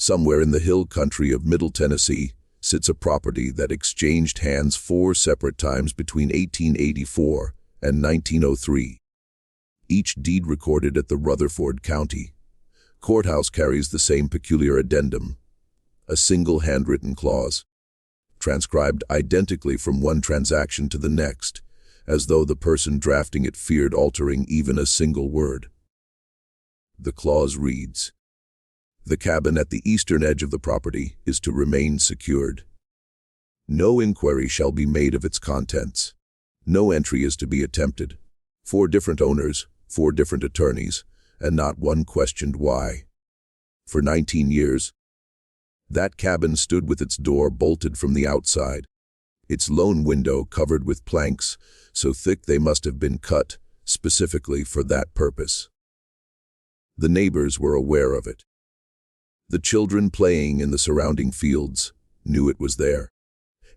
Somewhere in the hill country of Middle Tennessee sits a property that exchanged hands 4 separate times between 1884 and 1903. Each deed recorded at the Rutherford County courthouse carries the same peculiar addendum, a single handwritten clause, transcribed identically from one transaction to the next, as though the person drafting it feared altering even a single word. The clause reads, "The cabin at the eastern edge of the property is to remain secured. No inquiry shall be made of its contents. No entry is to be attempted. 4 different owners, 4 different attorneys, and not one questioned why." For 19 years, that cabin stood with its door bolted from the outside, its lone window covered with planks so thick they must have been cut specifically for that purpose. The neighbors were aware of it. The children playing in the surrounding fields knew it was there.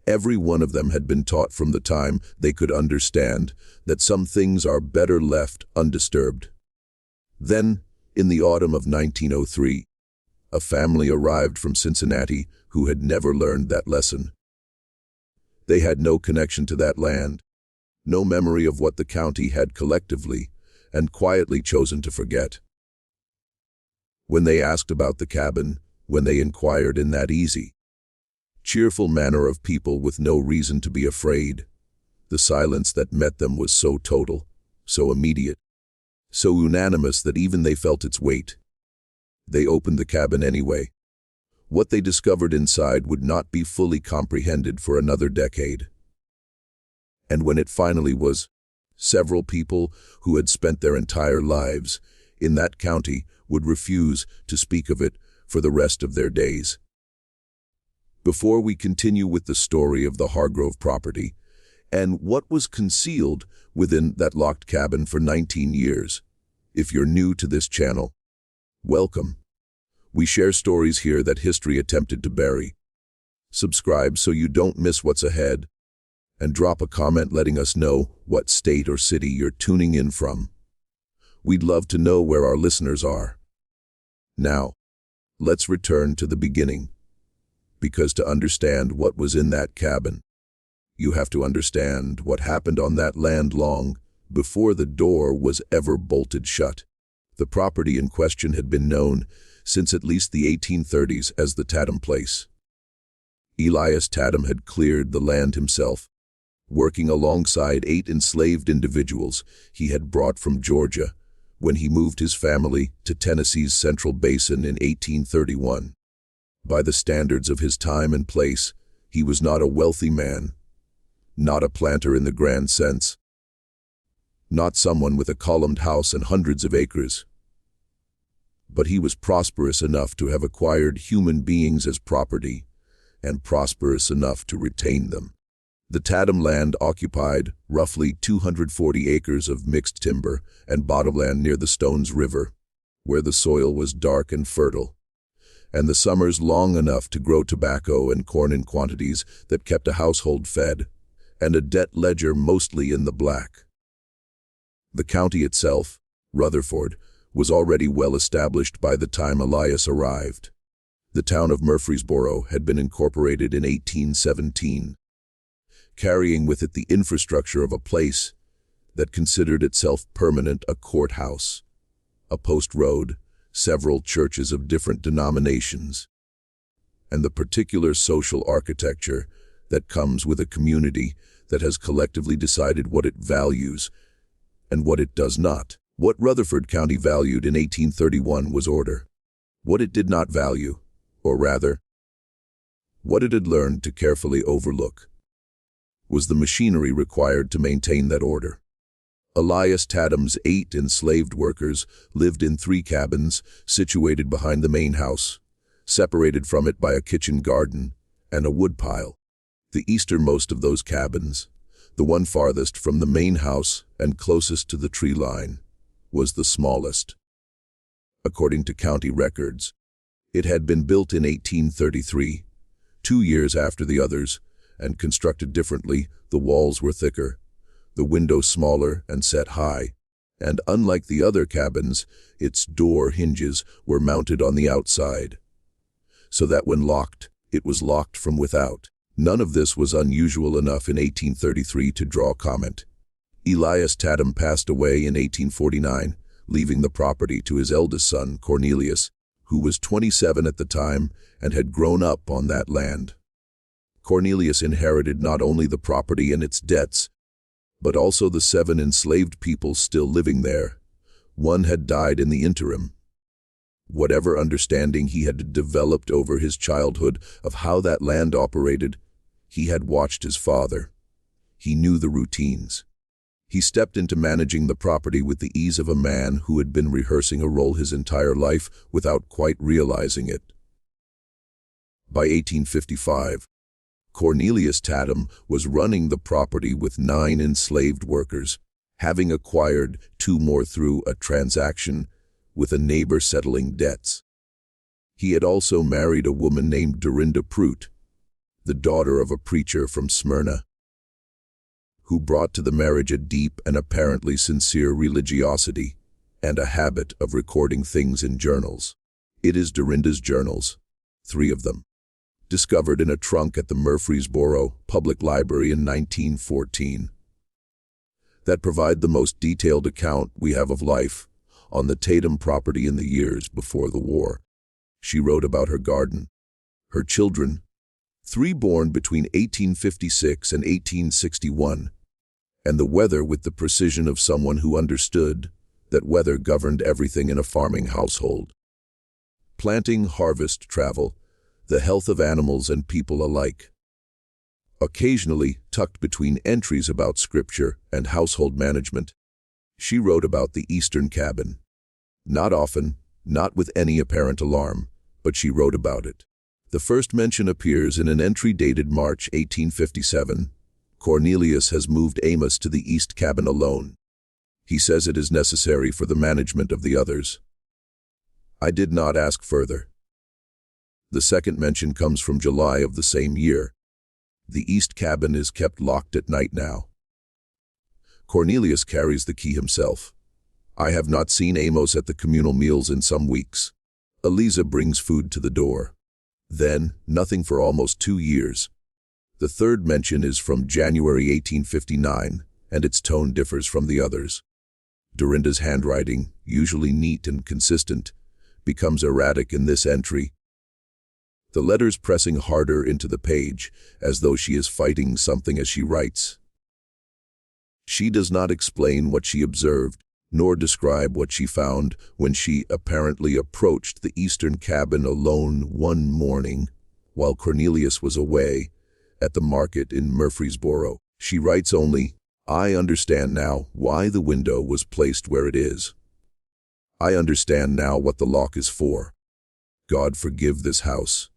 Every one of them had been taught from the time they could understand that some things are better left undisturbed. Then, in the autumn of 1903, a family arrived from Cincinnati who had never learned that lesson. They had no connection to that land, no memory of what the county had collectively and quietly chosen to forget. When they asked about the cabin, when they inquired in that easy, cheerful manner of people with no reason to be afraid, the silence that met them was so total, so immediate, so unanimous that even they felt its weight. They opened the cabin anyway. What they discovered inside would not be fully comprehended for another decade. And when it finally was, several people who had spent their entire lives in that county would refuse to speak of it for the rest of their days. Before we continue with the story of the Hargrove property and what was concealed within that locked cabin for 19 years, if you're new to this channel, welcome. We share stories here that history attempted to bury. Subscribe so you don't miss what's ahead, and drop a comment letting us know what state or city you're tuning in from. We'd love to know where our listeners are. Now, let's return to the beginning, because to understand what was in that cabin, you have to understand what happened on that land long before the door was ever bolted shut. The property in question had been known since at least the 1830s as the Tatum Place. Elias Tatum had cleared the land himself, working alongside 8 enslaved individuals he had brought from Georgia when he moved his family to Tennessee's Central Basin in 1831. By the standards of his time and place, he was not a wealthy man, not a planter in the grand sense, not someone with a columned house and hundreds of acres. But he was prosperous enough to have acquired human beings as property, and prosperous enough to retain them. The Tatum land occupied roughly 240 acres of mixed timber and bottomland near the Stones River, where the soil was dark and fertile, and the summers long enough to grow tobacco and corn in quantities that kept a household fed, and a debt ledger mostly in the black. The county itself, Rutherford, was already well established by the time Elias arrived. The town of Murfreesboro had been incorporated in 1817, carrying with it the infrastructure of a place that considered itself permanent: a courthouse, a post road, several churches of different denominations, and the particular social architecture that comes with a community that has collectively decided what it values and what it does not. What Rutherford County valued in 1831 was order. What it did not value, or rather, what it had learned to carefully overlook, was the machinery required to maintain that order. Elias Tatum's 8 enslaved workers lived in 3 cabins situated behind the main house, separated from it by a kitchen garden and a woodpile. The easternmost of those cabins, the one farthest from the main house and closest to the tree line, was the smallest. According to county records, it had been built in 1833, 2 years after the others, and constructed differently. The walls were thicker, the windows smaller and set high, and unlike the other cabins, its door hinges were mounted on the outside. so that when locked, it was locked from without. None of this was unusual enough in 1833 to draw comment. Elias Tatum passed away in 1849, leaving the property to his eldest son, Cornelius, who was 27 at the time and had grown up on that land. Cornelius inherited not only the property and its debts, but also the 7 enslaved people still living there. One had died in the interim. Whatever understanding he had developed over his childhood of how that land operated, he had watched his father. He knew the routines. He stepped into managing the property with the ease of a man who had been rehearsing a role his entire life without quite realizing it. By 1855, Cornelius Tatum was running the property with 9 enslaved workers, having acquired 2 more through a transaction with a neighbor settling debts. He had also married a woman named Dorinda Prout, the daughter of a preacher from Smyrna, who brought to the marriage a deep and apparently sincere religiosity and a habit of recording things in journals. It is Dorinda's journals, 3 of them, discovered in a trunk at the Murfreesboro Public Library in 1914, that provide the most detailed account we have of life on the Tatum property in the years before the war. She wrote about her garden, her children, 3 born between 1856 and 1861, and the weather with the precision of someone who understood that weather governed everything in a farming household. Planting, harvest, travel, the health of animals and people alike. Occasionally, tucked between entries about scripture and household management, she wrote about the Eastern cabin. Not often, not with any apparent alarm, but she wrote about it. The first mention appears in an entry dated March 1857. Cornelius has moved Amos to the East cabin alone. He says it is necessary for the management of the others. I did not ask further. The second mention comes from July of the same year. The East cabin is kept locked at night now. Cornelius carries the key himself. I have not seen Amos at the communal meals in some weeks. Eliza brings food to the door. Then, nothing for almost 2 years. The third mention is from January 1859, and its tone differs from the others. Dorinda's handwriting, usually neat and consistent, becomes erratic in this entry. The letters pressing harder into the page, as though she is fighting something as she writes. She does not explain what she observed, nor describe what she found when she apparently approached the Eastern cabin alone one morning, while Cornelius was away at the market in Murfreesboro. She writes only, I understand now why the window was placed where it is. I understand now what the lock is for. God forgive this house.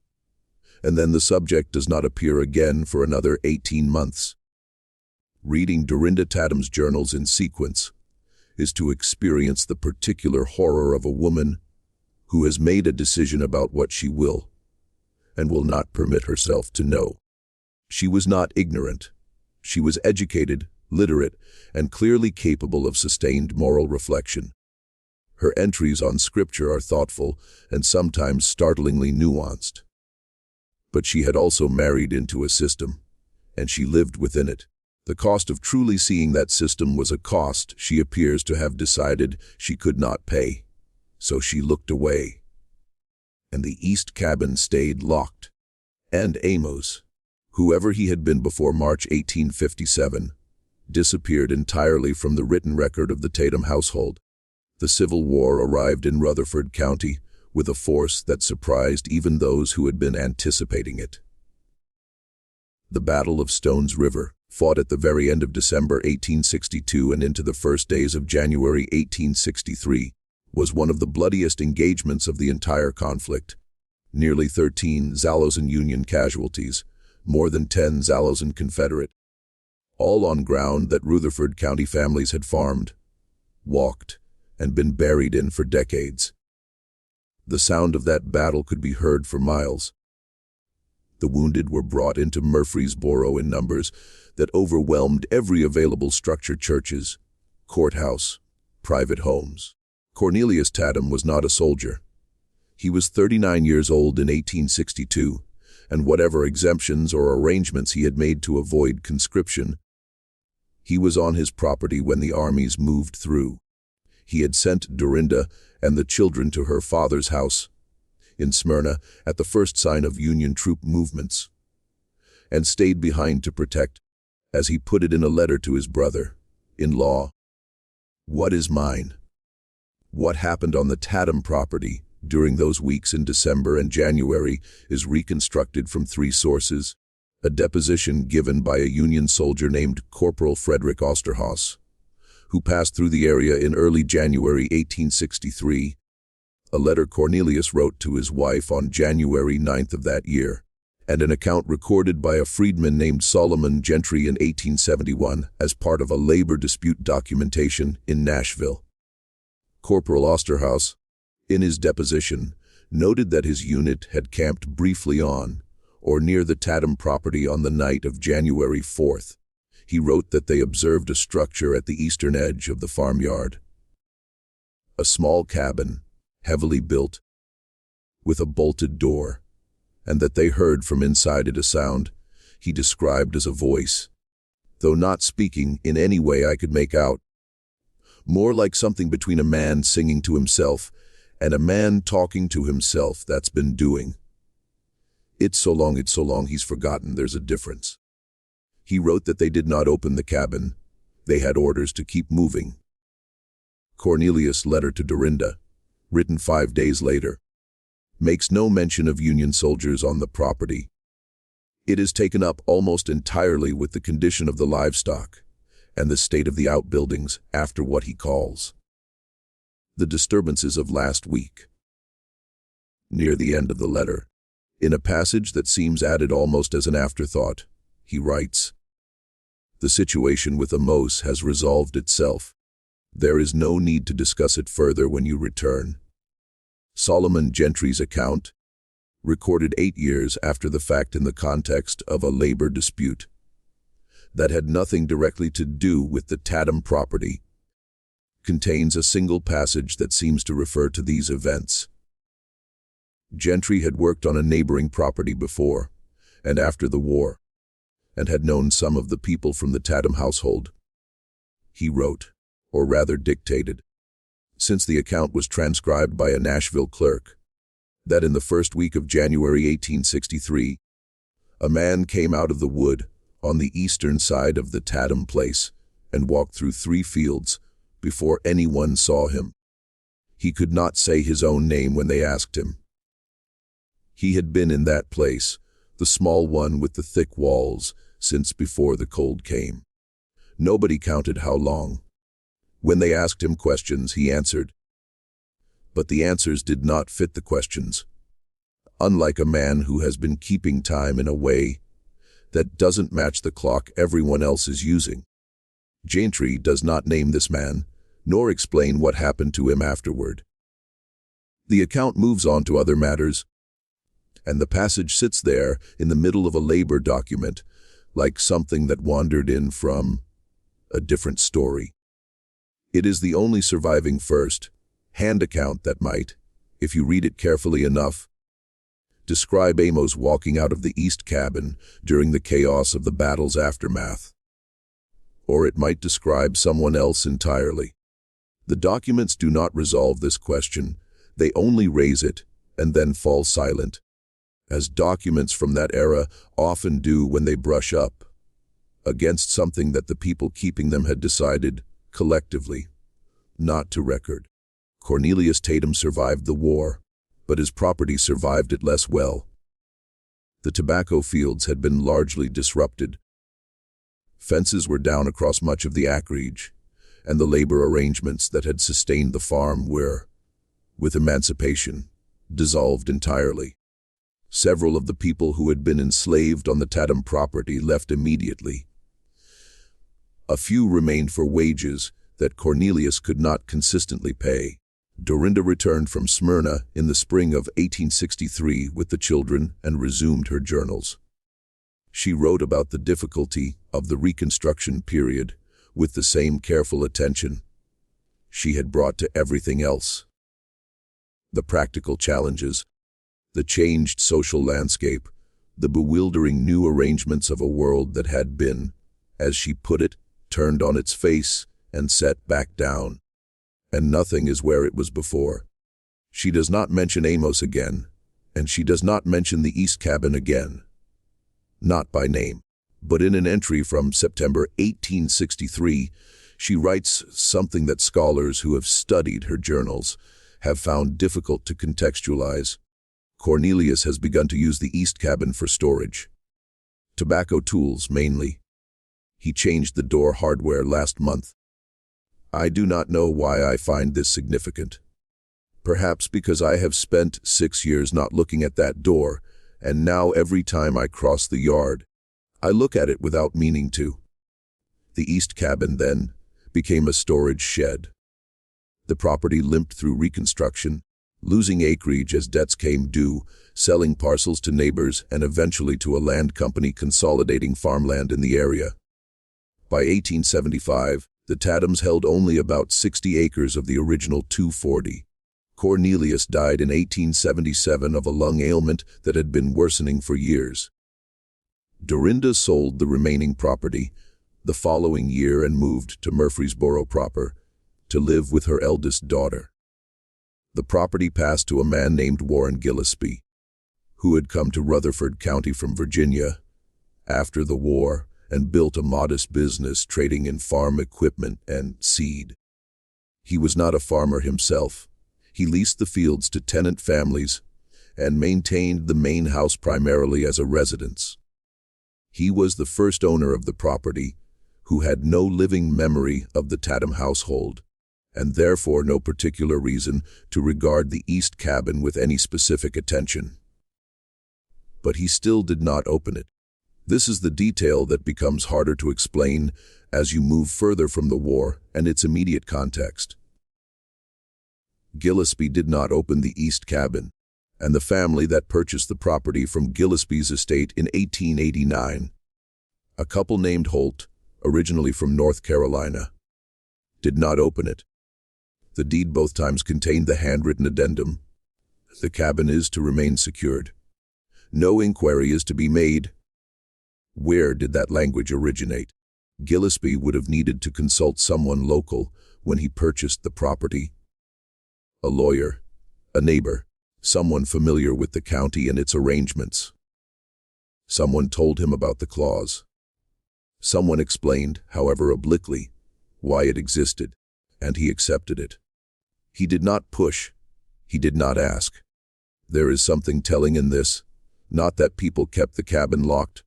And then the subject does not appear again for another 18 months. Reading Dorinda Tatum's journals in sequence is to experience the particular horror of a woman who has made a decision about what she will and will not permit herself to know. She was not ignorant. She was educated, literate, and clearly capable of sustained moral reflection. Her entries on scripture are thoughtful and sometimes startlingly nuanced. But she had also married into a system, and she lived within it. The cost of truly seeing that system was a cost she appears to have decided she could not pay, so she looked away. And the East cabin stayed locked. And Amos, whoever he had been before March 1857, disappeared entirely from the written record of the Tatum household. The Civil War arrived in Rutherford County with a force that surprised even those who had been anticipating it. The Battle of Stones River, fought at the very end of December 1862 and into the first days of January 1863, was one of the bloodiest engagements of the entire conflict. Nearly 13 Zalozan Union casualties, more than 10 Zalozan Confederate, all on ground that Rutherford County families had farmed, walked, and been buried in for decades. The sound of that battle could be heard for miles. The wounded were brought into Murfreesboro in numbers that overwhelmed every available structure: churches, courthouse, private homes. Cornelius Tatum was not a soldier. He was 39 years old in 1862, and whatever exemptions or arrangements he had made to avoid conscription, he was on his property when the armies moved through. He had sent Dorinda and the children to her father's house in Smyrna at the first sign of Union troop movements, and stayed behind to protect, as he put it in a letter to his brother-in-law. What is mine? What happened on the Tatum property during those weeks in December and January is reconstructed from three sources: a deposition given by a Union soldier named Corporal Frederick Osterhaus, who passed through the area in early January 1863, a letter Cornelius wrote to his wife on January 9th of that year, and an account recorded by a freedman named Solomon Gentry in 1871 as part of a labor dispute documentation in Nashville. Corporal Osterhaus, in his deposition, noted that his unit had camped briefly on or near the Tatum property on the night of January 4th. He wrote that they observed a structure at the eastern edge of the farmyard, a small cabin, heavily built, with a bolted door, and that they heard from inside it a sound he described as a voice, though not speaking in any way I could make out, more like something between a man singing to himself and a man talking to himself that's been doing. It's so long he's forgotten there's a difference. He wrote that they did not open the cabin. They had orders to keep moving. Cornelius' letter to Dorinda, written 5 days later, makes no mention of Union soldiers on the property. It is taken up almost entirely with the condition of the livestock and the state of the outbuildings after what he calls the disturbances of last week. Near the end of the letter, in a passage that seems added almost as an afterthought, he writes, "The situation with Amos has resolved itself. There is no need to discuss it further when you return." Solomon Gentry's account, recorded 8 years after the fact in the context of a labor dispute that had nothing directly to do with the Tatum property, contains a single passage that seems to refer to these events. Gentry had worked on a neighboring property before and after the war, and had known some of the people from the Tatum household. He wrote, or rather dictated, since the account was transcribed by a Nashville clerk, that in the first week of January 1863, a man came out of the wood on the eastern side of the Tatum place and walked through 3 fields before anyone saw him. He could not say his own name when they asked him. He had been in that place, the small one with the thick walls, since before the cold came. Nobody counted how long. When they asked him questions, he answered. But the answers did not fit the questions. Unlike a man who has been keeping time in a way that doesn't match the clock everyone else is using. Gentry does not name this man, nor explain what happened to him afterward. The account moves on to other matters, and the passage sits there in the middle of a labor document, like something that wandered in from a different story. It is the only surviving first-hand account that might, if you read it carefully enough, describe Amos walking out of the east cabin during the chaos of the battle's aftermath. Or it might describe someone else entirely. The documents do not resolve this question, they only raise it and then fall silent, as documents from that era often do when they brush up against something that the people keeping them had decided, collectively, not to record. Cornelius Tatum survived the war, but his property survived it less well. The tobacco fields had been largely disrupted. Fences were down across much of the acreage, and the labor arrangements that had sustained the farm were, with emancipation, dissolved entirely. Several of the people who had been enslaved on the Tatum property left immediately. A few remained for wages that Cornelius could not consistently pay. Dorinda returned from Smyrna in the spring of 1863 with the children and resumed her journals. She wrote about the difficulty of the Reconstruction period with the same careful attention she had brought to everything else. The practical challenges, the changed social landscape, the bewildering new arrangements of a world that had been, as she put it, turned on its face and set back down. And nothing is where it was before. She does not mention Amos again, and she does not mention the East Cabin again. Not by name, but in an entry from September 1863, she writes something that scholars who have studied her journals have found difficult to contextualize. Cornelius has begun to use the East Cabin for storage. Tobacco tools, mainly. He changed the door hardware last month. I do not know why I find this significant. Perhaps because I have spent 6 years not looking at that door, and now every time I cross the yard, I look at it without meaning to. The East Cabin, then, became a storage shed. The property limped through reconstruction, losing acreage as debts came due, selling parcels to neighbors, and eventually to a land company consolidating farmland in the area. By 1875, the Taddams held only about 60 acres of the original 240. Cornelius died in 1877 of a lung ailment that had been worsening for years. Dorinda sold the remaining property the following year and moved to Murfreesboro proper to live with her eldest daughter. The property passed to a man named Warren Gillespie, who had come to Rutherford County from Virginia after the war and built a modest business trading in farm equipment and seed. He was not a farmer himself. He leased the fields to tenant families and maintained the main house primarily as a residence. He was the first owner of the property who had no living memory of the Taddam household, and therefore no particular reason to regard the East Cabin with any specific attention. But he still did not open it. This is the detail that becomes harder to explain as you move further from the war and its immediate context. Gillespie did not open the East Cabin, and the family that purchased the property from Gillespie's estate in 1889, a couple named Holt, originally from North Carolina, did not open it. The deed both times contained the handwritten addendum: "The cabin is to remain secured. No inquiry is to be made." Where did that language originate? Gillespie would have needed to consult someone local when he purchased the property. A lawyer, a neighbor, someone familiar with the county and its arrangements. Someone told him about the clause. Someone explained, however obliquely, why it existed, and he accepted it. He did not push. He did not ask. There is something telling in this, not that people kept the cabin locked,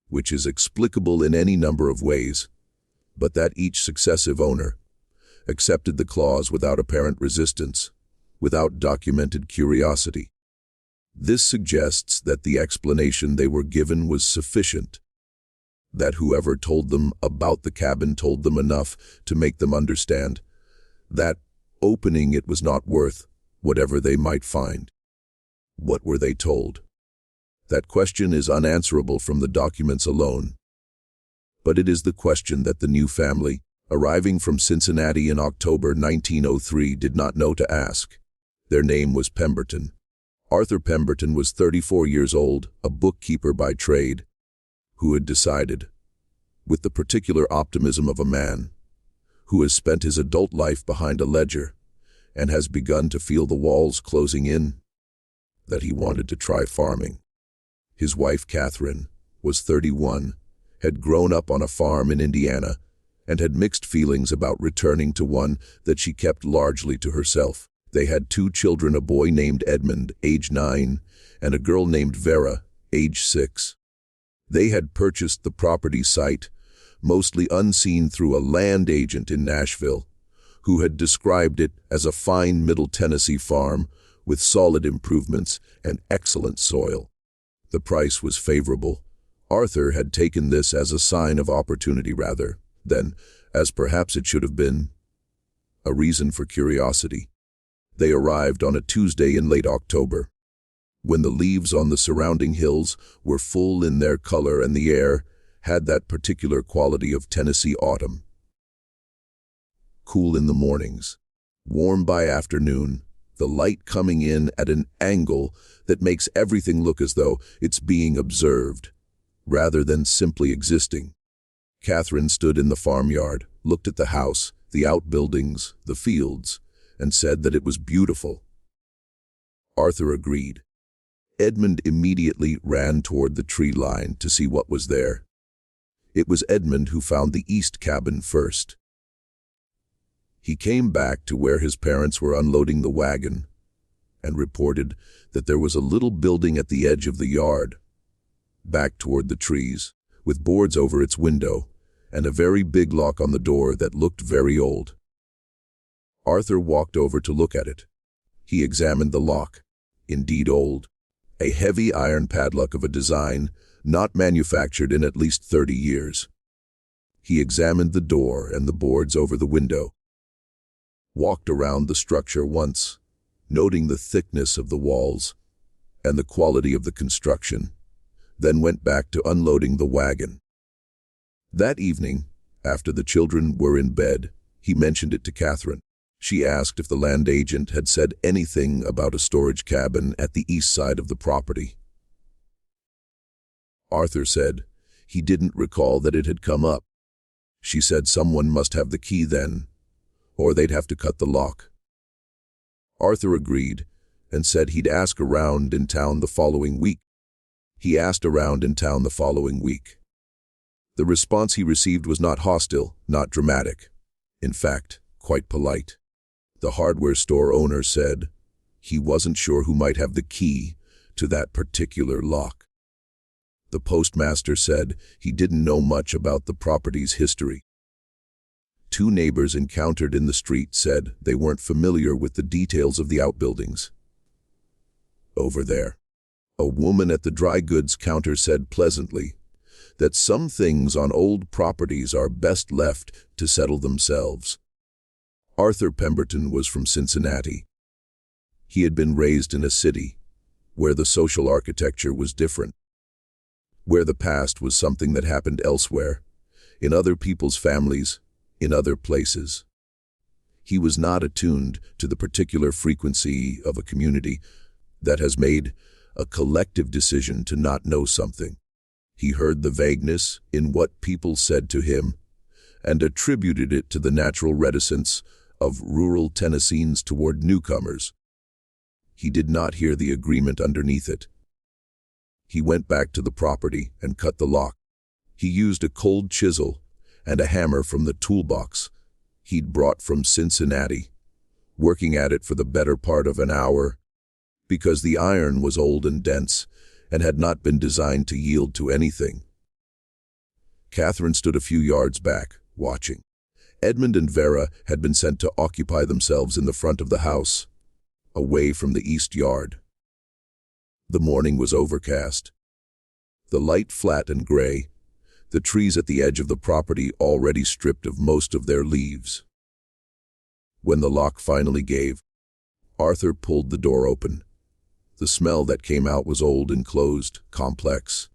which is explicable in any number of ways, but that each successive owner accepted the clause without apparent resistance, without documented curiosity. This suggests that the explanation they were given was sufficient, that whoever told them about the cabin told them enough to make them understand that opening it was not worth whatever they might find. What were they told? That question is unanswerable from the documents alone. But it is the question that the new family, arriving from Cincinnati in October 1903, did not know to ask. Their name was Pemberton. Arthur Pemberton was 34 years old, a bookkeeper by trade, who had decided, with the particular optimism of a man who has spent his adult life behind a ledger and has begun to feel the walls closing in, that he wanted to try farming. His wife, Catherine, was 31, had grown up on a farm in Indiana, and had mixed feelings about returning to one that she kept largely to herself. They had 2 children, a boy named Edmund, age 9, and a girl named Vera, age 6. They had purchased the property site, mostly unseen, through a land agent in Nashville, who had described it as a fine Middle Tennessee farm with solid improvements and excellent soil. The price was favorable. Arthur had taken this as a sign of opportunity rather than, as perhaps it should have been, a reason for curiosity. They arrived on a Tuesday in late October, when the leaves on the surrounding hills were full in their color and the air had that particular quality of Tennessee autumn. Cool in the mornings, warm by afternoon, the light coming in at an angle that makes everything look as though it's being observed, rather than simply existing. Catherine stood in the farmyard, looked at the house, the outbuildings, the fields, and said that it was beautiful. Arthur agreed. Edmund immediately ran toward the tree line to see what was there. It was Edmund who found the east cabin first. He came back to where his parents were unloading the wagon and reported that there was a little building at the edge of the yard, back toward the trees, with boards over its window and a very big lock on the door that looked very old. Arthur walked over to look at it. He examined the lock, indeed old, a heavy iron padlock of a design not manufactured in at least 30 years. He examined the door and the boards over the window, walked around the structure once, noting the thickness of the walls and the quality of the construction, then went back to unloading the wagon. That evening, after the children were in bed, he mentioned it to Catherine. She asked if the land agent had said anything about a storage cabin at the east side of the property. Arthur said he didn't recall that it had come up. She said someone must have the key then, or they'd have to cut the lock. Arthur agreed and said he'd ask around in town the following week. He asked around in town the following week. The response he received was not hostile, not dramatic. In fact, quite polite. The hardware store owner said he wasn't sure who might have the key to that particular lock. The postmaster said he didn't know much about the property's history. Two neighbors encountered in the street said they weren't familiar with the details of the outbuildings. Over there, a woman at the dry goods counter said pleasantly that some things on old properties are best left to settle themselves. Arthur Pemberton was from Cincinnati. He had been raised in a city where the social architecture was different, where the past was something that happened elsewhere, in other people's families, in other places. He was not attuned to the particular frequency of a community that has made a collective decision to not know something. He heard the vagueness in what people said to him and attributed it to the natural reticence of rural Tennesseans toward newcomers. He did not hear the agreement underneath it. He went back to the property and cut the lock. He used a cold chisel and a hammer from the toolbox he'd brought from Cincinnati, working at it for the better part of an hour, because the iron was old and dense and had not been designed to yield to anything. Catherine stood a few yards back, watching. Edmund and Vera had been sent to occupy themselves in the front of the house, away from the east yard. The morning was overcast. The light flat and gray, the trees at the edge of the property already stripped of most of their leaves. When the lock finally gave, Arthur pulled the door open. The smell that came out was old, enclosed, complex.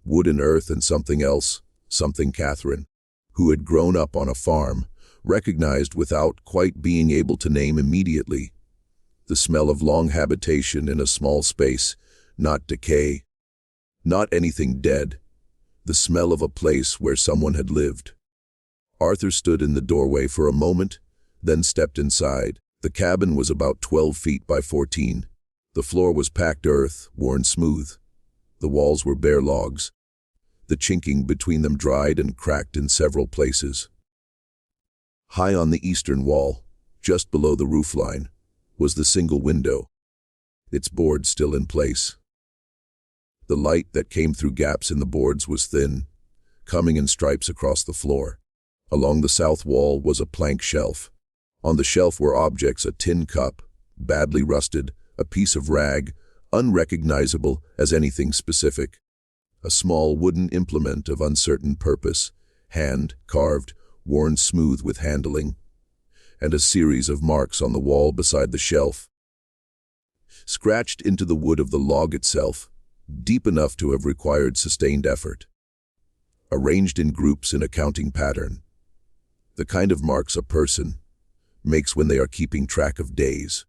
Wood and earth and something else, something Catherine, who had grown up on a farm, recognized without quite being able to name immediately. The smell of long habitation in a small space, not decay, not anything dead. The smell of a place where someone had lived. Arthur stood in the doorway for a moment, then stepped inside. The cabin was about 12 feet by 14. The floor was packed earth, worn smooth. The walls were bare logs. The chinking between them dried and cracked in several places. High on the eastern wall, just below the roofline, was the single window, its boards still in place. The light that came through gaps in the boards was thin, coming in stripes across the floor. Along the south wall was a plank shelf. On the shelf were objects: a tin cup, badly rusted, a piece of rag, unrecognizable as anything specific, a small wooden implement of uncertain purpose, hand-carved, worn smooth with handling, and a series of marks on the wall beside the shelf, scratched into the wood of the log itself, deep enough to have required sustained effort, arranged in groups in a counting pattern, the kind of marks a person makes when they are keeping track of days.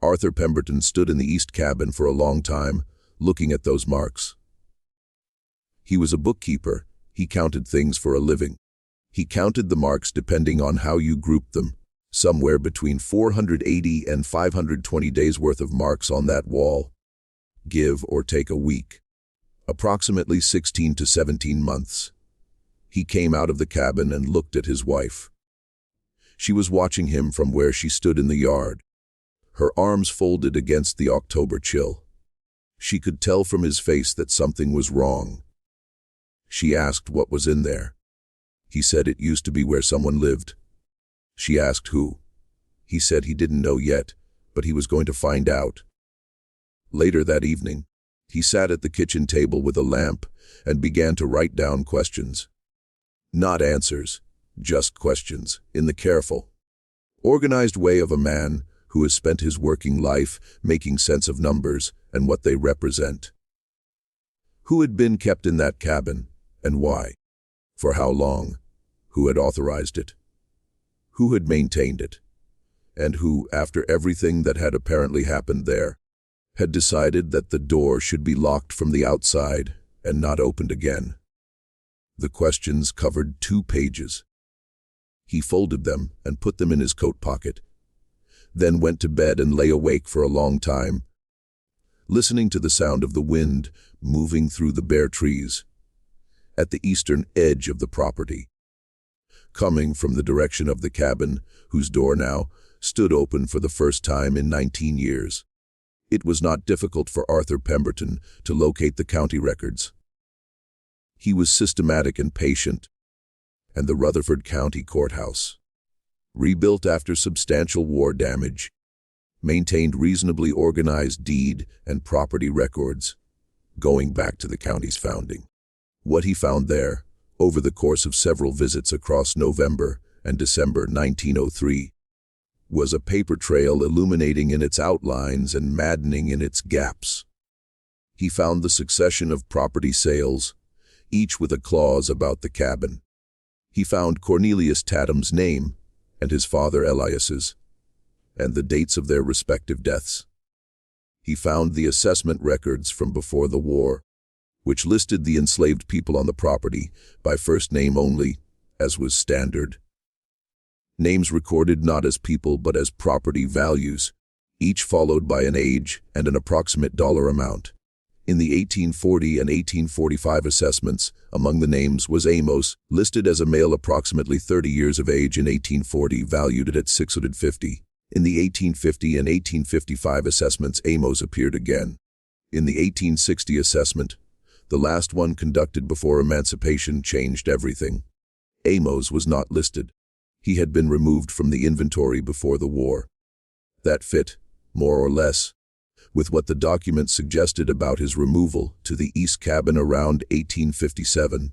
Arthur Pemberton stood in the east cabin for a long time, looking at those marks. He was a bookkeeper. He counted things for a living. He counted the marks depending on how you grouped them. Somewhere between 480 and 520 days worth of marks on that wall. Give or take a week. Approximately 16 to 17 months. He came out of the cabin and looked at his wife. She was watching him from where she stood in the yard, her arms folded against the October chill. She could tell from his face that something was wrong. She asked what was in there. He said it used to be where someone lived. She asked who. He said he didn't know yet, but he was going to find out. Later that evening, he sat at the kitchen table with a lamp and began to write down questions. Not answers, just questions, in the careful, organized way of a man who has spent his working life making sense of numbers and what they represent. Who had been kept in that cabin, and why? For how long? Who had authorized it? Who had maintained it? And who, after everything that had apparently happened there, had decided that the door should be locked from the outside and not opened again? The questions covered 2 pages. He folded them and put them in his coat pocket, then went to bed and lay awake for a long time, listening to the sound of the wind moving through the bare trees at the eastern edge of the property, coming from the direction of the cabin, whose door now stood open for the first time in 19 years. It was not difficult for Arthur Pemberton to locate the county records. He was systematic and patient, and the Rutherford County courthouse, rebuilt after substantial war damage, maintained reasonably organized deed and property records, going back to the county's founding. What he found there, over the course of several visits across November and December 1903, was a paper trail illuminating in its outlines and maddening in its gaps. He found the succession of property sales, each with a clause about the cabin. He found Cornelius Tatham's name and his father Elias's, and the dates of their respective deaths. He found the assessment records from before the war, which listed the enslaved people on the property by first name only, as was standard. Names recorded not as people but as property values, each followed by an age and an approximate dollar amount. In the 1840 and 1845 assessments, among the names was Amos, listed as a male approximately 30 years of age in 1840, valued at $650. In the 1850 and 1855 assessments, Amos appeared again. In the 1860 assessment, the last one conducted before emancipation, changed everything. Amos was not listed. He had been removed from the inventory before the war. That fit, more or less, with what the document suggested about his removal to the east cabin around 1857.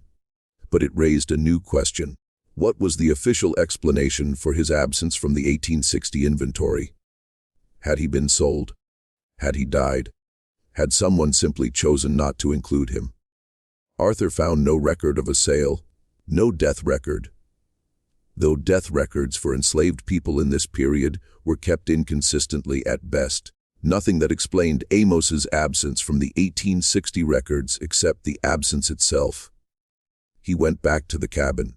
But it raised a new question. What was the official explanation for his absence from the 1860 inventory? Had he been sold? Had he died? Had someone simply chosen not to include him? Arthur found no record of a sale, no death record. Though death records for enslaved people in this period were kept inconsistently at best, nothing that explained Amos's absence from the 1860 records except the absence itself. He went back to the cabin.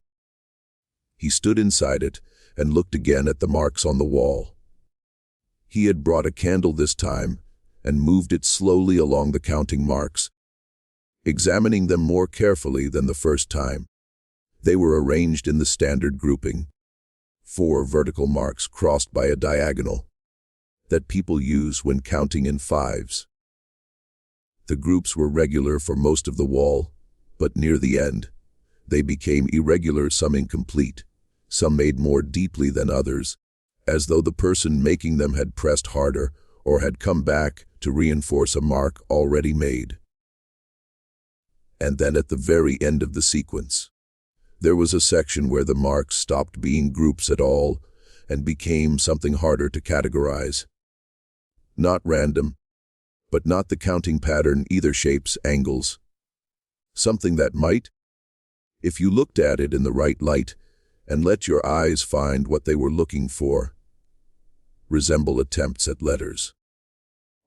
He stood inside it and looked again at the marks on the wall. He had brought a candle this time and moved it slowly along the counting marks, examining them more carefully than the first time. They were arranged in the standard grouping, 4 vertical marks crossed by a diagonal, that people use when counting in 5s. The groups were regular for most of the wall, but near the end, they became irregular, some incomplete, some made more deeply than others, as though the person making them had pressed harder or had come back to reinforce a mark already made. And then at the very end of the sequence, there was a section where the marks stopped being groups at all and became something harder to categorize. Not random, but not the counting pattern either, shapes, angles. Something that might, if you looked at it in the right light and let your eyes find what they were looking for, resemble attempts at letters.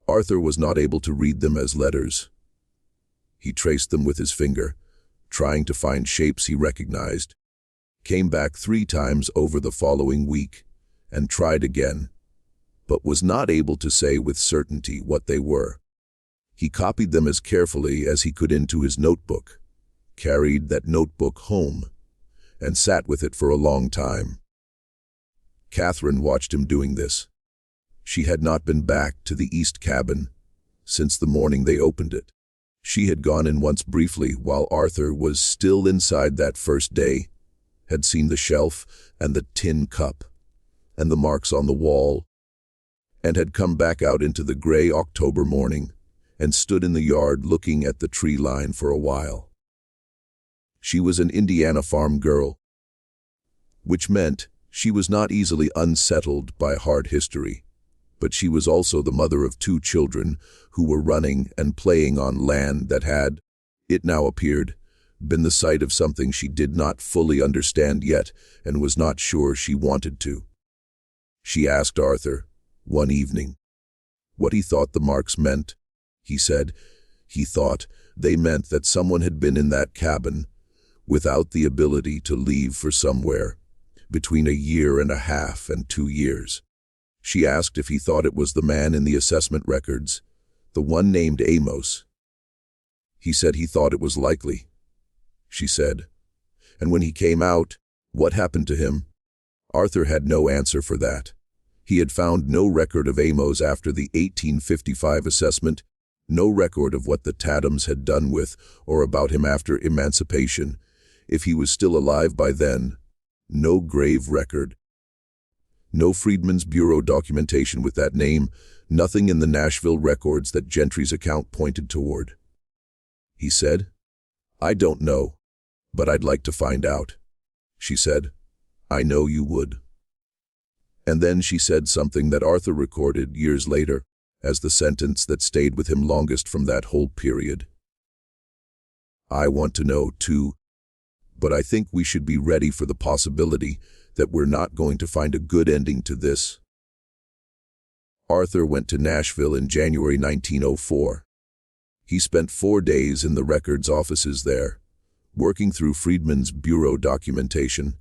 Arthur was not able to read them as letters. He traced them with his finger, trying to find shapes he recognized, came back 3 times over the following week, and tried again, but was not able to say with certainty what they were. He copied them as carefully as he could into his notebook, carried that notebook home, and sat with it for a long time. Catherine watched him doing this. She had not been back to the east cabin since the morning they opened it. She had gone in once briefly while Arthur was still inside that first day, had seen the shelf and the tin cup and the marks on the wall, and had come back out into the gray October morning and stood in the yard looking at the tree line for a while. She was an Indiana farm girl, which meant she was not easily unsettled by hard history, but she was also the mother of 2 children who were running and playing on land that had, it now appeared, been the site of something she did not fully understand yet and was not sure she wanted to. She asked Arthur, one evening, what he thought the marks meant. He said he thought they meant that someone had been in that cabin without the ability to leave for somewhere between 1.5 years and 2 years. She asked if he thought it was the man in the assessment records, the one named Amos. He said he thought it was likely. She said, and when he came out, what happened to him? Arthur had no answer for that. He had found no record of Amos after the 1855 assessment, no record of what the Tathams had done with or about him after emancipation, if he was still alive by then, no grave record. No Freedmen's Bureau documentation with that name, nothing in the Nashville records that Gentry's account pointed toward. He said, I don't know, but I'd like to find out. She said, I know you would. And then she said something that Arthur recorded years later as the sentence that stayed with him longest from that whole period. I want to know, too, but I think we should be ready for the possibility that we're not going to find a good ending to this. Arthur went to Nashville in January 1904. He spent 4 days in the records offices there, working through Freedmen's Bureau documentation,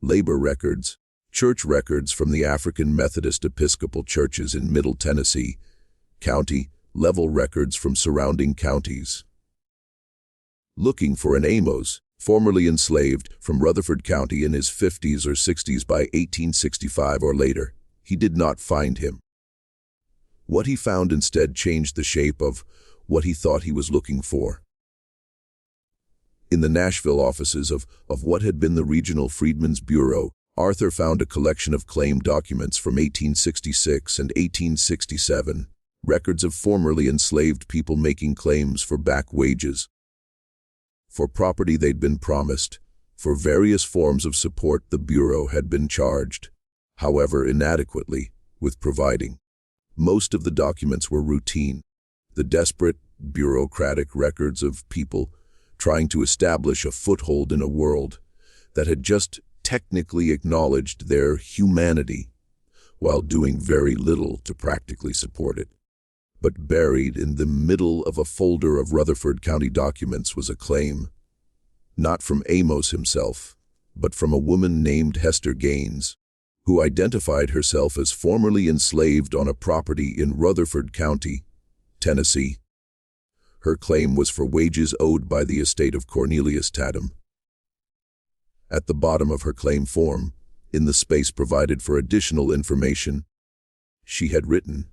labor records, church records from the African Methodist Episcopal churches in Middle Tennessee, county-level records from surrounding counties. Looking for an Amos, formerly enslaved from Rutherford County in his 50s or 60s by 1865 or later, he did not find him. What he found instead changed the shape of what he thought he was looking for. In the Nashville offices of what had been the Regional Freedmen's Bureau, Arthur found a collection of claim documents from 1866 and 1867, records of formerly enslaved people making claims for back wages, for property they'd been promised, for various forms of support the Bureau had been charged, however inadequately, with providing. Most of the documents were routine, the desperate, bureaucratic records of people trying to establish a foothold in a world that had just technically acknowledged their humanity, while doing very little to practically support it. But buried in the middle of a folder of Rutherford County documents was a claim, not from Amos himself, but from a woman named Hester Gaines, who identified herself as formerly enslaved on a property in Rutherford County, Tennessee. Her claim was for wages owed by the estate of Cornelius Tatham. At the bottom of her claim form, in the space provided for additional information, she had written,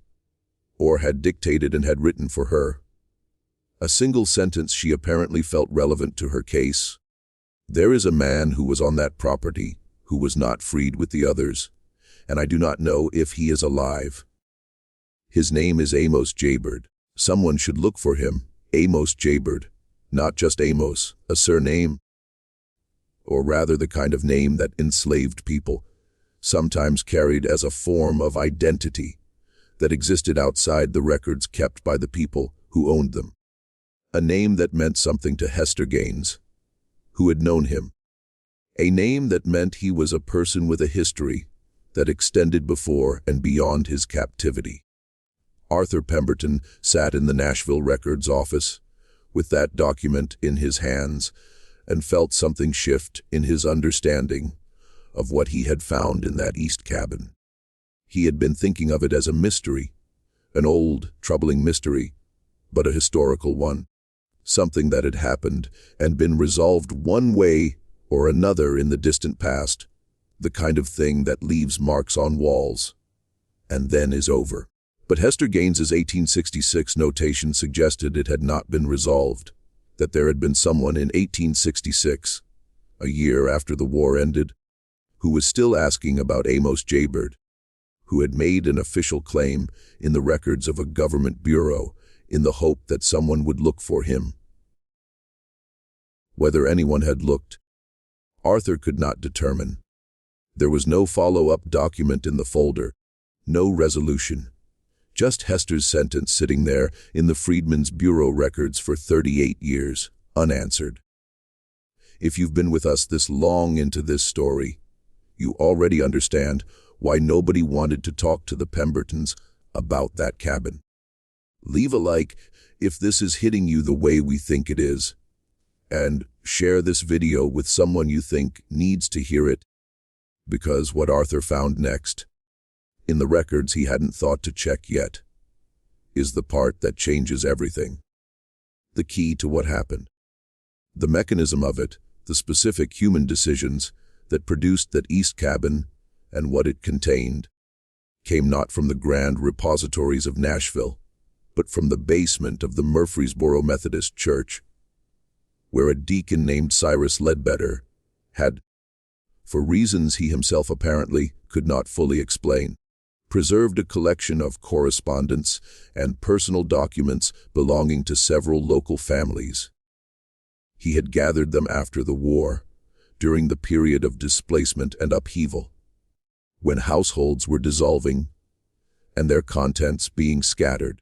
or had dictated and had written for her, a single sentence she apparently felt relevant to her case. There is a man who was on that property, who was not freed with the others, and I do not know if he is alive. His name is Amos Jaybird. Someone should look for him, Amos Jaybird, not just Amos, a surname, or rather the kind of name that enslaved people sometimes carried as a form of identity that existed outside the records kept by the people who owned them. A name that meant something to Hester Gaines, who had known him. A name that meant he was a person with a history that extended before and beyond his captivity. Arthur Pemberton sat in the Nashville Records office with that document in his hands and felt something shift in his understanding of what he had found in that east cabin. He had been thinking of it as a mystery, an old, troubling mystery, but a historical one, something that had happened and been resolved one way or another in the distant past, the kind of thing that leaves marks on walls and then is over. But Hester Gaines's 1866 notation suggested it had not been resolved, that there had been someone in 1866, a year after the war ended, who was still asking about Amos Jaybird, who had made an official claim in the records of a government bureau in the hope that someone would look for him. Whether anyone had looked, Arthur could not determine. There was no follow-up document in the folder, no resolution. Just Hester's sentence sitting there in the Freedmen's Bureau records for 38 years, unanswered. If you've been with us this long into this story, you already understand why nobody wanted to talk to the Pembertons about that cabin. Leave a like if this is hitting you the way we think it is, and share this video with someone you think needs to hear it, because what Arthur found next, in the records he hadn't thought to check yet, is the part that changes everything. The key to what happened. The mechanism of it, the specific human decisions that produced that east cabin and what it contained, came not from the grand repositories of Nashville, but from the basement of the Murfreesboro Methodist Church, where a deacon named Cyrus Ledbetter had, for reasons he himself apparently could not fully explain, preserved a collection of correspondence and personal documents belonging to several local families. He had gathered them after the war, during the period of displacement and upheaval, when households were dissolving and their contents being scattered,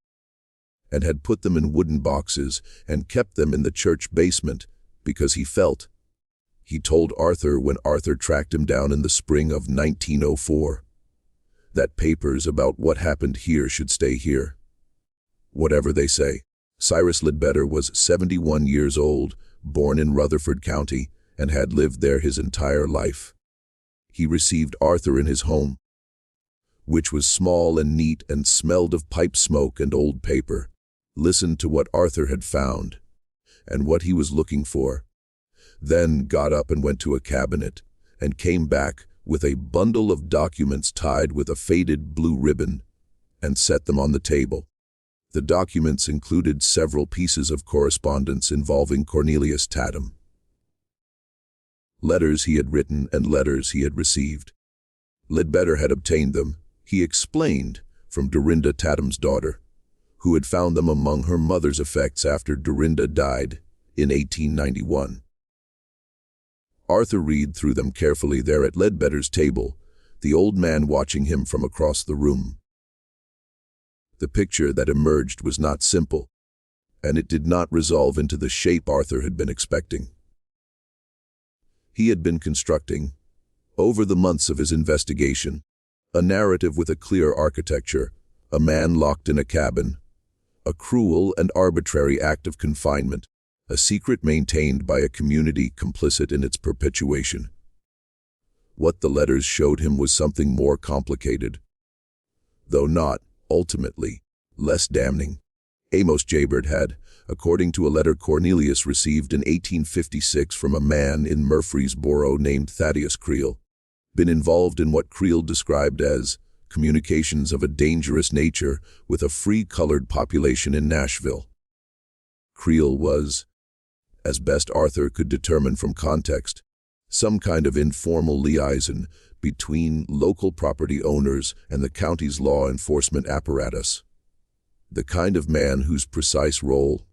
and had put them in wooden boxes and kept them in the church basement because he told Arthur when Arthur tracked him down in the spring of 1904, that papers about what happened here should stay here. Whatever they say, Cyrus Ledbetter was 71 years old, born in Rutherford County, and had lived there his entire life. He received Arthur in his home, which was small and neat and smelled of pipe smoke and old paper, listened to what Arthur had found and what he was looking for, then got up and went to a cabinet and came back with a bundle of documents tied with a faded blue ribbon and set them on the table. The documents included several pieces of correspondence involving Cornelius Tatum. Letters he had written and letters he had received. Ledbetter had obtained them, he explained, from Dorinda Tatum's daughter, who had found them among her mother's effects after Dorinda died in 1891. Arthur read through them carefully there at Ledbetter's table, the old man watching him from across the room. The picture that emerged was not simple, and it did not resolve into the shape Arthur had been expecting. He had been constructing, over the months of his investigation, a narrative with a clear architecture, a man locked in a cabin, a cruel and arbitrary act of confinement, a secret maintained by a community complicit in its perpetuation. What the letters showed him was something more complicated, though not, ultimately, less damning. Amos Jaybird had, according to a letter Cornelius received in 1856 from a man in Murfreesboro named Thaddeus Creel, been involved in what Creel described as communications of a dangerous nature with a free-colored population in Nashville. Creel was, as best Arthur could determine from context, some kind of informal liaison between local property owners and the county's law enforcement apparatus. The kind of man whose precise role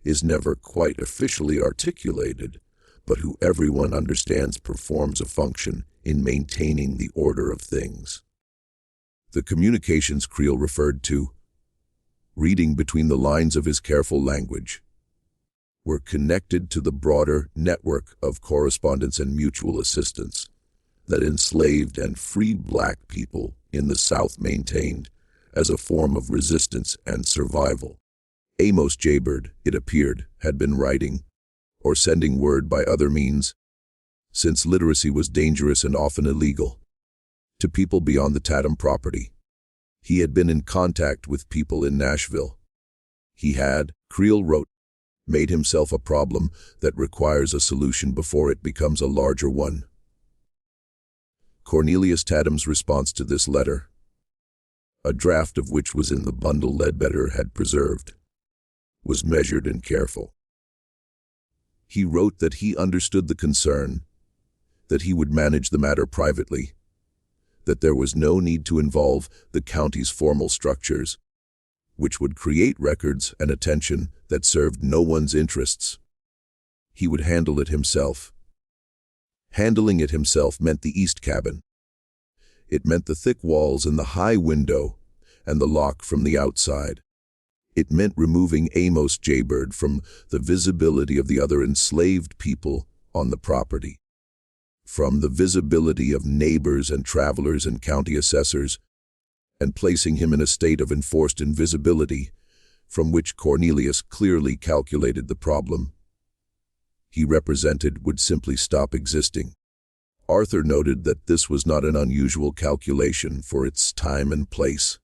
is never quite officially articulated, but who everyone understands performs a function in maintaining the order of things. The communications Creel referred to, reading between the lines of his careful language, were connected to the broader network of correspondence and mutual assistance that enslaved and freed black people in the South maintained as a form of resistance and survival. Amos Jaybird, it appeared, had been writing, or sending word by other means, since literacy was dangerous and often illegal, to people beyond the Tatum property. He had been in contact with people in Nashville. He had, Creel wrote, made himself a problem that requires a solution before it becomes a larger one. Cornelius Tatum's response to this letter, a draft of which was in the bundle Ledbetter had preserved, was measured and careful. He wrote that he understood the concern, that he would manage the matter privately, that there was no need to involve the county's formal structures, which would create records and attention that served no one's interests. He would handle it himself. Handling it himself meant the east cabin. It meant the thick walls and the high window and the lock from the outside. It meant removing Amos Jaybird from the visibility of the other enslaved people on the property, from the visibility of neighbors and travelers and county assessors, and placing him in a state of enforced invisibility, from which Cornelius clearly calculated the problem he represented would simply stop existing. Arthur noted that this was not an unusual calculation for its time and place.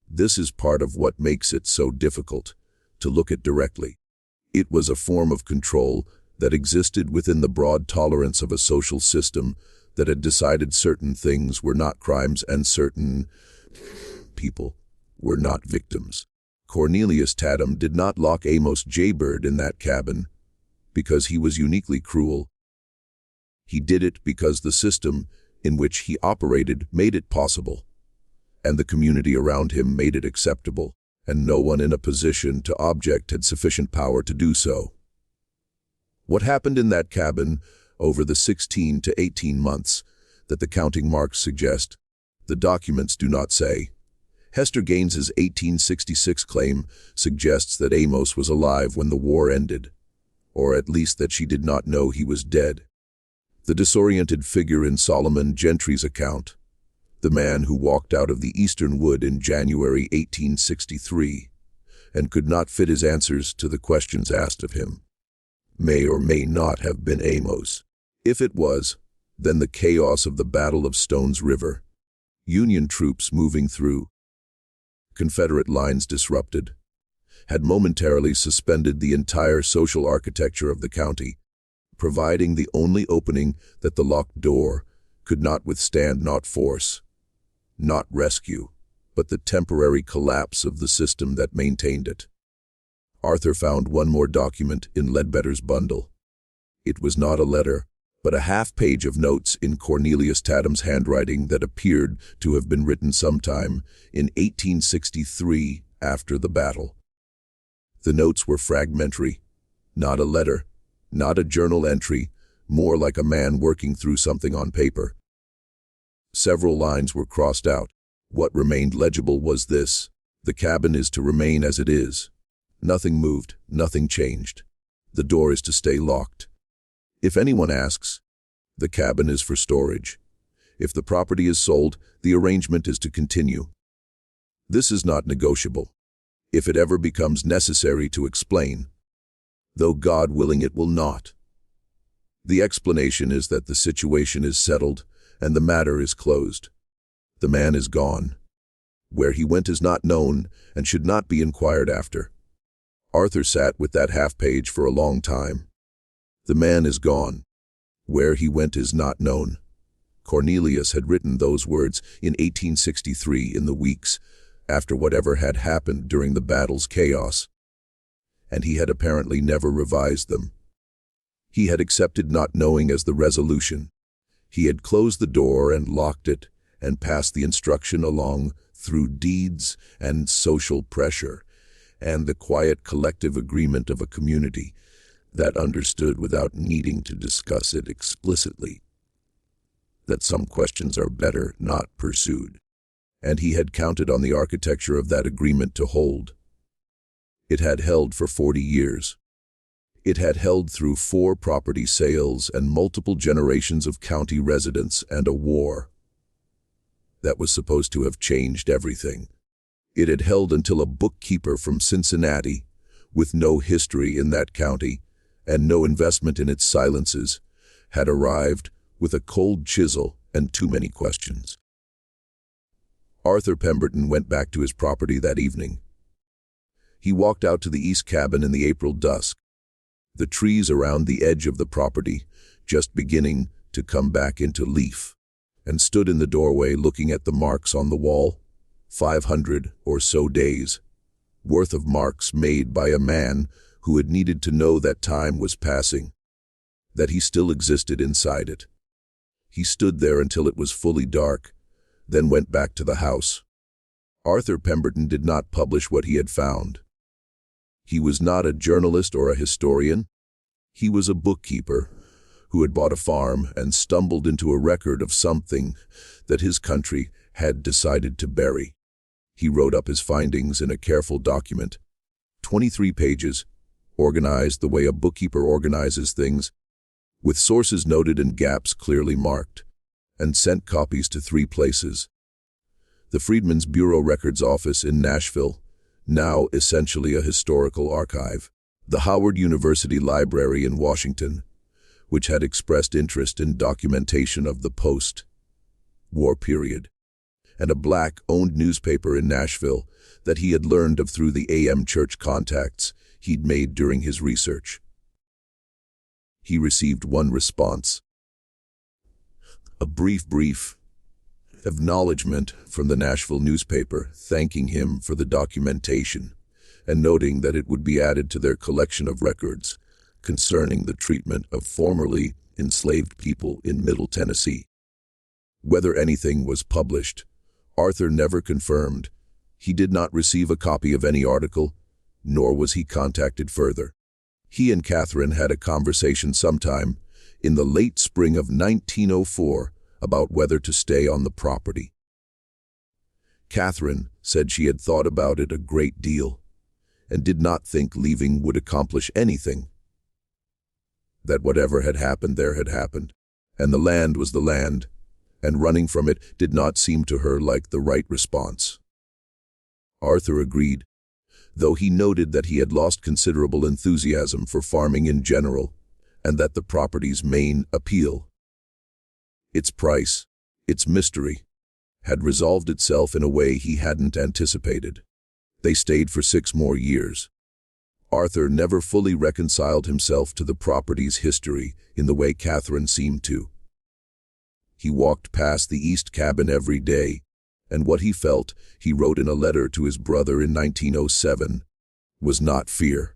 This is part of what makes it so difficult to look at directly. It was a form of control that existed within the broad tolerance of a social system that had decided certain things were not crimes and certain people were not victims. Cornelius Tatum did not lock Amos Jaybird in that cabin because he was uniquely cruel. He did it because the system in which he operated made it possible, and the community around him made it acceptable, and no one in a position to object had sufficient power to do so. What happened in that cabin over the 16 to 18 months that the counting marks suggest, the documents do not say. Hester Gaines's 1866 claim suggests that Amos was alive when the war ended, or at least that she did not know he was dead. The disoriented figure in Solomon Gentry's account, the man who walked out of the Eastern Wood in January 1863 and could not fit his answers to the questions asked of him, may or may not have been Amos. If it was, then the chaos of the Battle of Stones River, Union troops moving through, Confederate lines disrupted, had momentarily suspended the entire social architecture of the county, providing the only opening that the locked door could not withstand, not force, not rescue, but the temporary collapse of the system that maintained it. Arthur found one more document in Ledbetter's bundle. It was not a letter, but a half-page of notes in Cornelius Tatum's handwriting that appeared to have been written sometime in 1863 after the battle. The notes were fragmentary, not a letter, not a journal entry, more like a man working through something on paper. Several lines were crossed out. What remained legible was this: the cabin is to remain as it is. Nothing moved, nothing changed. The door is to stay locked. If anyone asks, the cabin is for storage. If the property is sold, the arrangement is to continue. This is not negotiable. If it ever becomes necessary to explain, though God willing it will not. The explanation is that the situation is settled and the matter is closed. The man is gone. Where he went is not known and should not be inquired after. Arthur sat with that half-page for a long time. The man is gone. Where he went is not known. Cornelius had written those words in 1863 in the weeks after whatever had happened during the battle's chaos, and he had apparently never revised them. He had accepted not knowing as the resolution. He had closed the door and locked it and passed the instruction along through deeds and social pressure and the quiet collective agreement of a community that understood without needing to discuss it explicitly that some questions are better not pursued. And he had counted on the architecture of that agreement to hold. It had held for 40 years. It had held through 4 property sales and multiple generations of county residents and a war that was supposed to have changed everything. It had held until a bookkeeper from Cincinnati, with no history in that county and no investment in its silences, had arrived with a cold chisel and too many questions. Arthur Pemberton went back to his property that evening. He walked out to the east cabin in the April dusk, the trees around the edge of the property just beginning to come back into leaf, and stood in the doorway looking at the marks on the wall, 500 or so days worth of marks made by a man who had needed to know that time was passing, that he still existed inside it. He stood there until it was fully dark, then went back to the house. Arthur Pemberton did not publish what he had found. He was not a journalist or a historian. He was a bookkeeper who had bought a farm and stumbled into a record of something that his country had decided to bury. He wrote up his findings in a careful document, 23 pages, organized the way a bookkeeper organizes things, with sources noted and gaps clearly marked, and sent copies to 3 places. The Freedmen's Bureau Records Office in Nashville, now essentially a historical archive, the Howard University Library in Washington, which had expressed interest in documentation of the post-war period, and a black-owned newspaper in Nashville that he had learned of through the AM church contacts he'd made during his research. He received one response, a brief acknowledgement from the Nashville newspaper thanking him for the documentation and noting that it would be added to their collection of records concerning the treatment of formerly enslaved people in Middle Tennessee. Whether anything was published, Arthur never confirmed. He did not receive a copy of any article, nor was he contacted further. He and Catherine had a conversation sometime in the late spring of 1904 about whether to stay on the property. Catherine said she had thought about it a great deal and did not think leaving would accomplish anything. That whatever had happened there had happened, and the land was the land, and running from it did not seem to her like the right response. Arthur agreed, though he noted that he had lost considerable enthusiasm for farming in general, and that the property's main appeal, its price, its mystery, had resolved itself in a way he hadn't anticipated. They stayed for 6 more years. Arthur never fully reconciled himself to the property's history in the way Catherine seemed to. He walked past the east cabin every day, and what he felt, he wrote in a letter to his brother in 1907, was not fear,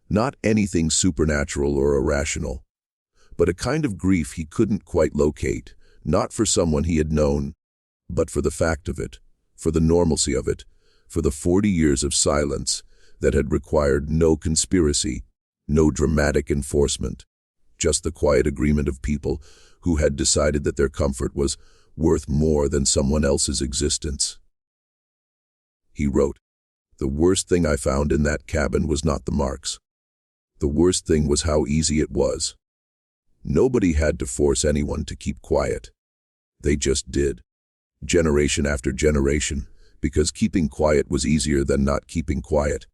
not anything supernatural or irrational, but a kind of grief he couldn't quite locate, not for someone he had known, but for the fact of it, for the normalcy of it, for the 40 years of silence that had required no conspiracy, no dramatic enforcement, just the quiet agreement of people who had decided that their comfort was worth more than someone else's existence. He wrote, "The worst thing I found in that cabin was not the marks. The worst thing was how easy it was. Nobody had to force anyone to keep quiet. They just did, generation after generation, because keeping quiet was easier than not keeping quiet.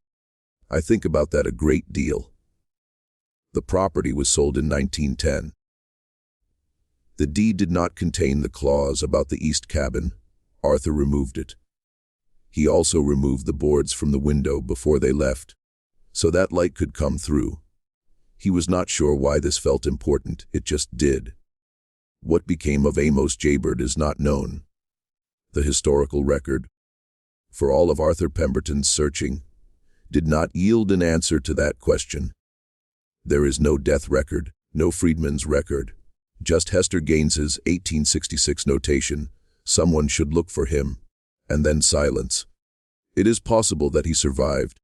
I think about that a great deal." The property was sold in 1910. The deed did not contain the clause about the east cabin. Arthur removed it. He also removed the boards from the window before they left, so that light could come through. He was not sure why this felt important, it just did. What became of Amos Jaybird is not known. The historical record, for all of Arthur Pemberton's searching, did not yield an answer to that question. There is no death record, no freedman's record, just Hester Gaines's 1866 notation, "Someone should look for him," and then silence. It is possible that he survived,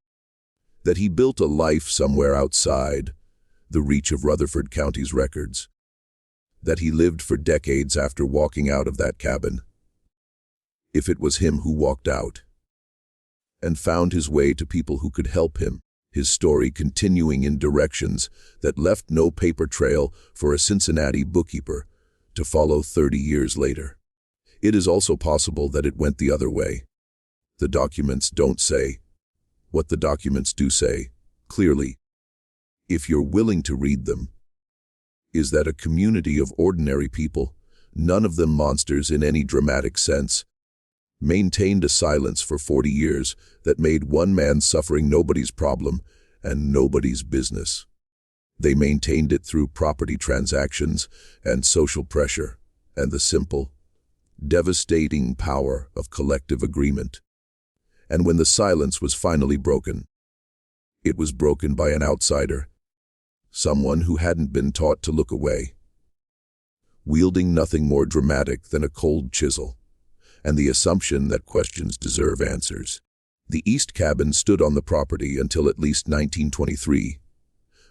that he built a life somewhere outside the reach of Rutherford County's records, that he lived for decades after walking out of that cabin. If it was him who walked out and found his way to people who could help him, his story continuing in directions that left no paper trail for a Cincinnati bookkeeper to follow 30 years later. It is also possible that it went the other way, The documents don't say what the documents do say, clearly, if you're willing to read them, is that a community of ordinary people, none of them monsters in any dramatic sense, maintained a silence for 40 years that made one man's suffering nobody's problem and nobody's business. They maintained it through property transactions and social pressure and the simple, devastating power of collective agreement. And when the silence was finally broken, it was broken by an outsider, someone who hadn't been taught to look away, wielding nothing more dramatic than a cold chisel and the assumption that questions deserve answers. The East Cabin stood on the property until at least 1923,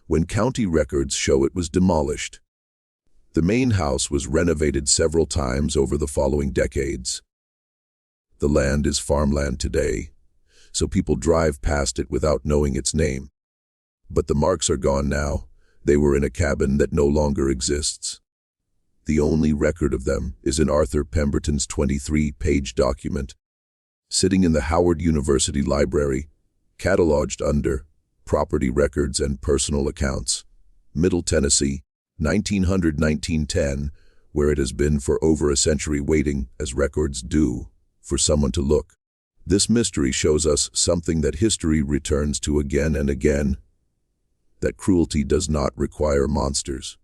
when county records show it was demolished. The main house was renovated several times over the following decades. The land is farmland today, so people drive past it without knowing its name. But the marks are gone now. They were in a cabin that no longer exists. The only record of them is in Arthur Pemberton's 23-page document, sitting in the Howard University Library, cataloged under Property Records and Personal Accounts, Middle Tennessee, 1900-1910, where it has been for over a century waiting, as records do, for someone to look. This mystery shows us something that history returns to again and again, that cruelty does not require monsters.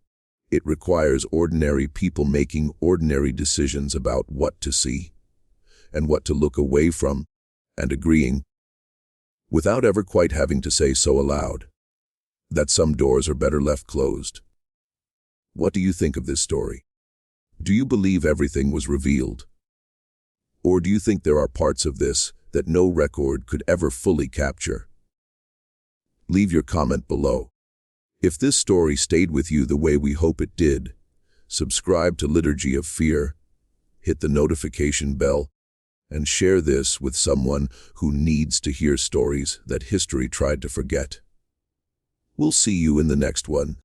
It requires ordinary people making ordinary decisions about what to see and what to look away from, and agreeing, without ever quite having to say so aloud, that some doors are better left closed. What do you think of this story? Do you believe everything was revealed? Or do you think there are parts of this that no record could ever fully capture? Leave your comment below. If this story stayed with you the way we hope it did, subscribe to Liturgy of Fear, hit the notification bell, and share this with someone who needs to hear stories that history tried to forget. We'll see you in the next one.